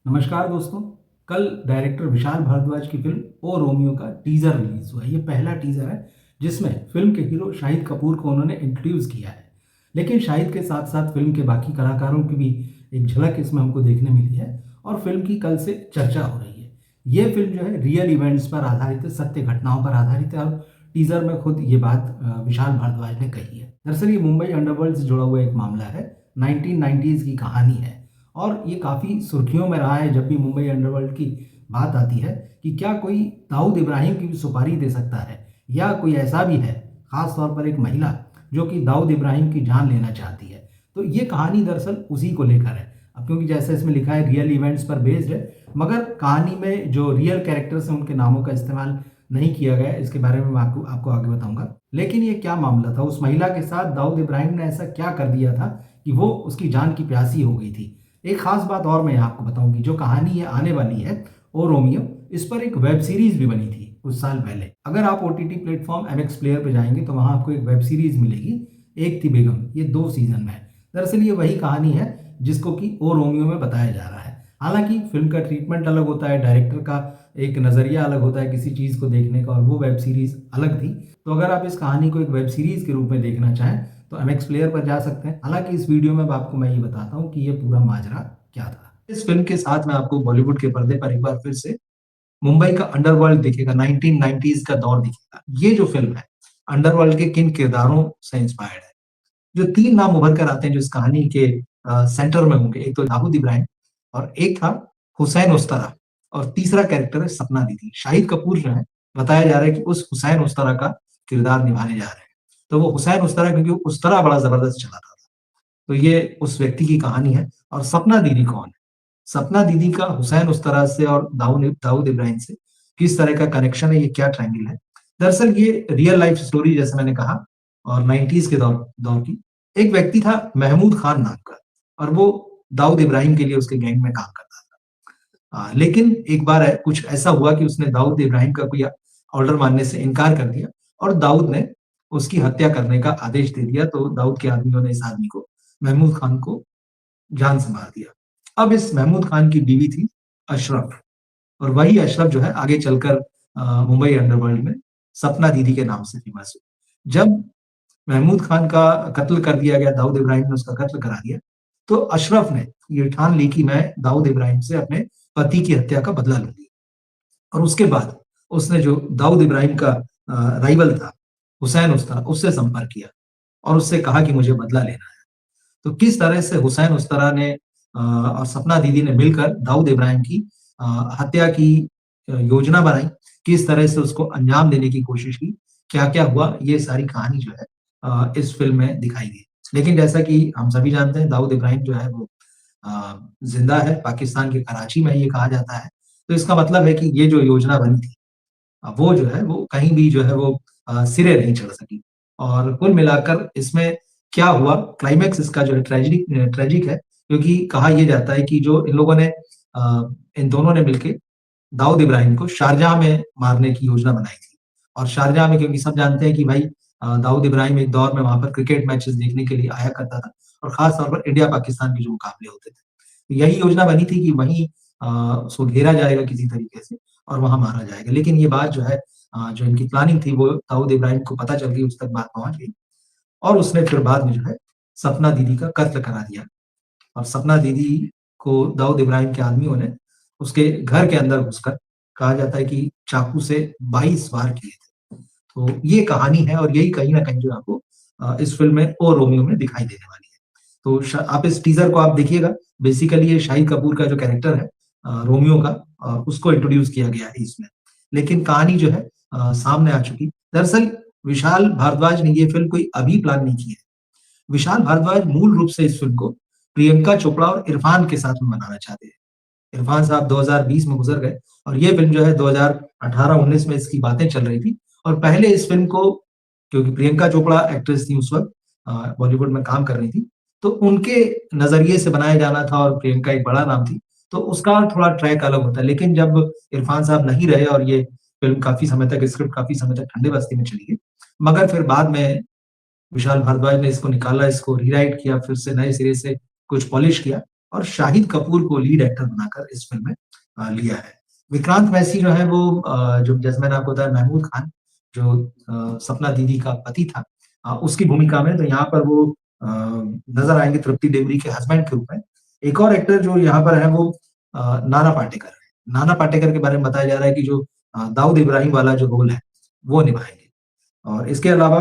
नमस्कार दोस्तों। कल डायरेक्टर विशाल भारद्वाज की फिल्म ओ रोमियो का टीजर रिलीज हुआ है। ये पहला टीजर है जिसमें फिल्म के हीरो शाहिद कपूर को उन्होंने इंट्रोड्यूस किया है। लेकिन शाहिद के साथ साथ फिल्म के बाकी कलाकारों की भी एक झलक इसमें हमको देखने मिली है और फिल्म की कल से चर्चा हो रही है। ये फिल्म जो है रियल इवेंट्स पर आधारित है, सत्य घटनाओं पर आधारित है और टीजर में खुद ये बात विशाल भारद्वाज ने कही है। दरअसल ये मुंबई अंडरवर्ल्ड से जुड़ा हुआ एक मामला है। 1990s की कहानी है और ये काफ़ी सुर्खियों में रहा है जब भी मुंबई अंडरवर्ल्ड की बात आती है कि क्या कोई दाऊद इब्राहिम की भी सुपारी दे सकता है या कोई ऐसा भी है, ख़ास तौर पर एक महिला जो कि दाऊद इब्राहिम की जान लेना चाहती है। तो ये कहानी दरअसल उसी को लेकर है। अब क्योंकि जैसे इसमें लिखा है रियल इवेंट्स पर बेस्ड है, मगर कहानी में जो रियल कैरेक्टर्स हैं उनके नामों का इस्तेमाल नहीं किया गया है। इसके बारे में मैं आपको आपको आगे बताऊंगा। लेकिन ये क्या मामला था, उस महिला के साथ दाऊद इब्राहिम ने ऐसा क्या कर दिया था कि वो उसकी जान की प्यासी हो गई थी। एक खास बात और मैं आपको बताऊं कि जो कहानी ये आने वाली है ओ रोमियो, इस पर एक वेब सीरीज भी बनी थी कुछ साल पहले। अगर आप ओटीटी प्लेटफॉर्म एमएक्स प्लेयर पे जाएंगे तो वहां आपको एक वेब सीरीज मिलेगी, एक थी बेगम। ये 2 सीजन में है। दरअसल ये वही कहानी है जिसको कि ओ रोमियो में बताया जा रहा है। हालांकि फिल्म का ट्रीटमेंट अलग होता है, डायरेक्टर का एक नजरिया अलग होता है किसी चीज को देखने का, और वो वेब सीरीज अलग थी। तो अगर आप इस कहानी को एक वेब सीरीज के रूप में देखना चाहें तो एमएक्स प्लेयर पर जा सकते हैं। हालांकि इस वीडियो में आपको मैं ये बताता हूँ कि ये पूरा माजरा क्या था। इस फिल्म के साथ मैं आपको बॉलीवुड के पर्दे पर एक बार फिर से मुंबई का अंडरवर्ल्ड दिखेगा, 1990s का दौर दिखेगा। ये जो फिल्म है अंडरवर्ल्ड के किन किरदारों से इंस्पायर्ड है। जो 3 नाम उभर कर आते हैं जो इस कहानी के सेंटर में होंगे, एक तो दाऊद इब्राहिम और एक था हुसैन उस्तरा और तीसरा कैरेक्टर है सपना दीदी। शाहिद कपूर जो है, बताया जा रहा है कि उस हुसैन उस्तरा का किरदार निभाने जा रहे हैं। तो वो हुसैन उस्तरा, क्योंकि उस्तरा बड़ा जबरदस्त चला था, तो ये उस व्यक्ति की कहानी है। और सपना दीदी कौन है? सपना दीदी का हुसैन उस्तरा से और दाऊद दाऊद इब्राहिम से किस तरह का कनेक्शन है, ये क्या ट्रायंगल है? दरअसल ये रियल लाइफ स्टोरी, जैसे मैंने कहा, और 90s के दौर दौर की। एक व्यक्ति था महमूद खान नाम का, और वो दाऊद इब्राहिम के लिए उसके गैंग में काम करता था। लेकिन एक बार कुछ ऐसा हुआ कि उसने दाऊद इब्राहिम का कोई ऑर्डर मानने से इनकार कर दिया और दाऊद ने उसकी हत्या करने का आदेश दे दिया। तो दाऊद के आदमियों ने इस आदमी को, महमूद खान को, जान से मार दिया। अब इस महमूद खान की बीवी थी अशरफ, और वही अशरफ जो है आगे चलकर मुंबई अंडरवर्ल्ड में सपना दीदी के नाम से फेमस हुई। जब महमूद खान का कत्ल कर दिया गया, दाऊद इब्राहिम ने उसका कत्ल करा दिया, तो अशरफ ने ये ठान ली कि मैं दाऊद इब्राहिम से अपने पति की हत्या का बदला लूंगी। और उसके बाद उसने जो दाऊद इब्राहिम का राइवल था हुसैन उस्तरा, उससे संपर्क किया और उससे कहा कि मुझे बदला लेना है। तो किस तरह से हुसैन उस्तरा ने और सपना दीदी ने मिलकर दाऊद इब्राहिम की हत्या की योजना बनाई, किस तरह से उसको अंजाम देने की कोशिश की, क्या-क्या हुआ, ये सारी कहानी जो है इस फ़िल्म में दिखाई दी। लेकिन जैसा कि हम सभी जानते हैं, दाऊद इब्राहिम जो है वो ज़िंदा है, पाकिस्तान के कराची में, ये कहा जाता है। तो इसका मतलब है कि ये जो योजना बनी थी, वो जो है वो कहीं भी जो है वो सिरे नहीं चढ़ सकी। और कुल मिलाकर इसमें क्या हुआ, क्लाइमैक्स इसका जो है ट्रेजिक है, क्योंकि कहा ये जाता है कि जो इन लोगों ने इन दोनों ने मिलके दाऊद इब्राहिम को शारजाह में मारने की योजना बनाई थी। और शारजाह में, क्योंकि सब जानते हैं कि भाई दाऊद इब्राहिम एक दौर में वहाँ पर क्रिकेट मैचेस देखने के लिए आया करता था, और ख़ास तौर पर इंडिया-पाकिस्तान के जो मुकाबले होते थे। तो यही योजना बनी थी कि वहीं उसको घेरा जाएगा किसी तरीके से और वहाँ मारा जाएगा। लेकिन ये बात जो है, जो इनकी प्लानिंग थी, वो दाऊद इब्राहिम को पता चल गई, उस तक बात पहुँच गई और उसने फिर बाद में जो है सपना दीदी का कत्ल करा दिया। और सपना दीदी को दाऊद इब्राहिम के आदमियों ने उसके घर के अंदर घुसकर, कहा जाता है कि चाकू से 22 वार किए थे। तो ये कहानी है और यही कहीं न कहीं जो आपको इस फ़िल्म में ओ रोमियो में दिखाई देने वाली है। तो आप इस टीज़र को आप देखिएगा। बेसिकली ये शाहिद कपूर का जो कैरेक्टर है रोमियो का, उसको इंट्रोड्यूस किया गया है इसमें। लेकिन कहानी जो है सामने आ चुकी। दरअसल विशाल भारद्वाज ने ये फ़िल्म कोई अभी प्लान नहीं की है। विशाल भारद्वाज मूल रूप से इस फ़िल्म को प्रियंका चोपड़ा और इरफान के साथ में बनाना चाहते हैं। इरफान साहब 2020 में गुज़र गए और ये फ़िल्म जो है 2018-19 में इसकी बातें चल रही थी। और पहले इस फ़िल्म को, क्योंकि प्रियंका चोपड़ा एक्ट्रेस थी उस वक़्त, बॉलीवुड में काम कर रही थी, तो उनके नज़रिए से बनाया जाना था और प्रियंका एक बड़ा नाम थी, तो उसका थोड़ा ट्रैक अलग होता है। लेकिन जब इरफान साहब नहीं रहे और ये फ़िल्म काफ़ी समय तक, स्क्रिप्ट काफ़ी समय तक ठंडे बस्ती में चली गई, मगर फिर बाद में विशाल भारद्वाज ने इसको निकाला, इसको रीराइट किया, फिर से नए सिरे से कुछ पॉलिश किया और शाहिद कपूर को लीड एक्टर बनाकर इस फ़िल्म में लिया है। विक्रांत मैसी जो है वो जो जैसे मैंने आपको बताया महमूद खान जो सपना दीदी का पति था उसकी भूमिका में तो यहाँ पर वो नज़र आएँगे तृप्ति डिमरी के हस्बैंड के रूप में। एक और एक्टर जो यहाँ पर है वो नाना पाटेकर है। नाना पाटेकर के बारे में बताया जा रहा है कि जो दाऊद इब्राहिम वाला जो रोल है, वो निभाएँगे। और इसके अलावा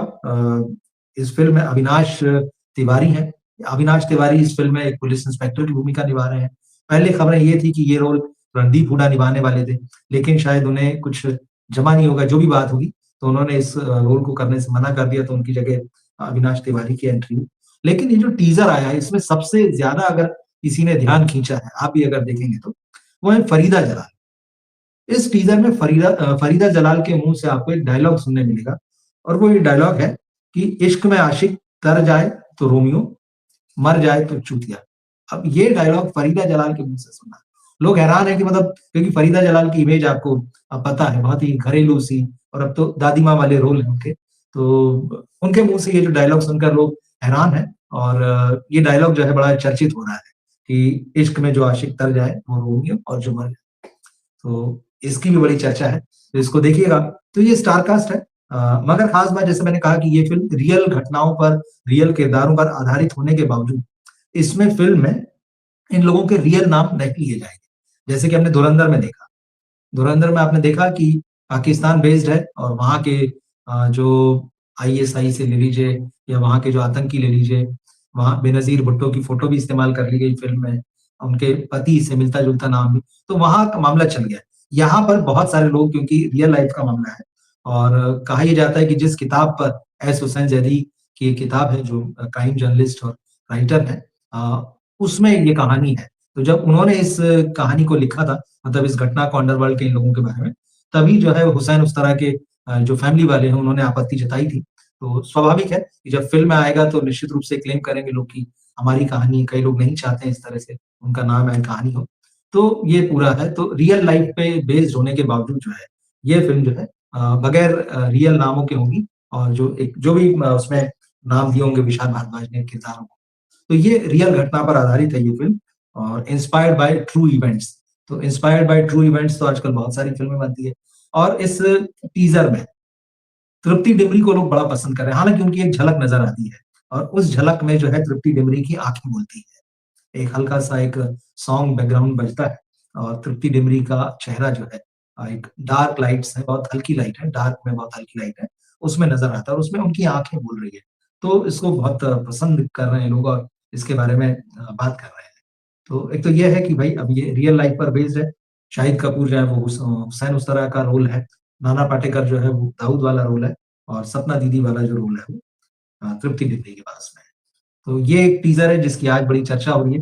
इस फ़िल्म में अविनाश तिवारी हैं। अविनाश तिवारी इस फ़िल्म में एक पुलिस इंस्पेक्टर की भूमिका निभा रहे हैं। पहले खबरें ये थी कि ये रोल रणदीप हुड्डा निभाने वाले थे, लेकिन शायद उन्हें कुछ जमा नहीं होगा, जो भी बात होगी, तो उन्होंने इस रोल को करने से मना कर दिया, तो उनकी जगह अविनाश तिवारी की एंट्री हुई। लेकिन ये जो टीज़र आया है, इसमें सबसे ज़्यादा अगर किसी ने ध्यान खींचा है, आप भी अगर देखेंगे तो, वो है फरीदा जलाल। इस टीज़र में फरीदा जलाल के मुँह से आपको एक डायलॉग सुनने मिलेगा और वो ये डायलॉग है कि इश्क में आशिक तर जाए तो रोमियो, मर जाए तो चूतिया। अब ये डायलॉग फरीदा जलाल के मुँह से सुना। लोग हैरान हैं कि मतलब क्योंकि फरीदा जलाल की इमेज आपको पता है बहुत ही घरेलू-सी और अब तो दादी माँ वाले रोल हैं उनके। तो उनके मुँह से ये जो डायलॉग सुनकर लोग हैरान हैं और ये डायलॉग जो है बड़ा चर्चित हो रहा है कि इश्क में जो आशिक तर जाए वो रोमियो और जो मर तो इसकी भी बड़ी चर्चा है, तो इसको देखिएगा। तो ये स्टार कास्ट है मगर ख़ास बात जैसे मैंने कहा कि ये फ़िल्म रियल घटनाओं पर, रियल किरदारों पर आधारित होने के बावजूद, इसमें फ़िल्म में इन लोगों के रियल नाम नहीं लिए जाएँगे। जैसे कि हमने धुरंधर में देखा। धुरंधर में आपने देखा कि पाकिस्तान बेस्ड है और वहाँ के जो आईएसआई से ले लीजिए या वहाँ के जो आतंकी ले लीजिए, वहाँ बेनज़ीर भुट्टो की फ़ोटो भी इस्तेमाल कर ली गई फ़िल्म में। उनके पति से मिलता-जुलता नाम भी, तो वहाँ का मामला चल गया। यहाँ पर बहुत सारे लोग क्योंकि रियल लाइफ़ का मामला है और कहा ये जाता है कि जिस किताब पर एस हुसैन ज़ैदी की एक किताब है जो क्राइम जर्नलिस्ट और राइटर हैं उसमें ये कहानी है। तो जब उन्होंने इस कहानी को लिखा था मतलब इस घटना को अंडरवर्ल्ड के इन लोगों के बारे में, तभी जो है हुसैन उस तरह के जो फैमिली वाले हैं उन्होंने आपत्ति जताई थी। तो स्वाभाविक है कि जब फ़िल्म में आएगा तो निश्चित रूप से क्लेम करेंगे लोग कि हमारी कहानी है, कई लोग नहीं चाहते हैं इस तरह से उनका नाम आए, कहानी हो। तो ये पूरा है, तो रियल लाइफ़ पे बेस्ड होने के बावजूद जो है, ये फ़िल्म जो है बगैर रियल नामों के होंगी और जो भी उसमें नाम दिए होंगे विशाल भारद्वाज ने किरदारों को, तो ये रियल घटना पर आधारित है ये फ़िल्म और इंस्पायर्ड बाय ट्रू इवेंट्स। तो इंस्पायर्ड बाय ट्रू इवेंट्स तो आजकल बहुत सारी फ़िल्में बनती है और इस टीज़र में तृप्ति डिमरी को लोग बड़ा पसंद कर रहे हैं, हालाँकि उनकी एक झलक नज़र आती है और उस झलक में जो है तृप्ति डिमरी की आँखें बोलती हैं। एक हल्का-सा एक सॉन्ग बैकग्राउंड बजता है और तृप्ति डिमरी का चेहरा जो है एक डार्क लाइट्स है, बहुत हल्की लाइट है, डार्क में बहुत हल्की लाइट है, उसमें नज़र आता है और उसमें उनकी आँखें बोल रही है। तो इसको बहुत पसंद कर रहे हैं लोग और इसके बारे में बात कर रहे हैं। तो एक तो ये है कि भाई अब ये रियल लाइफ पर बेस्ड है। शाहिद कपूर जो है वो हुसैन उस तरह का रोल है। नाना पाटेकर जो है वो दाऊद वाला रोल है और सपना दीदी वाला जो रोल है वो तृप्ति डिमरी के पास में है। तो ये एक टीज़र है जिसकी आज बड़ी चर्चा हो रही है।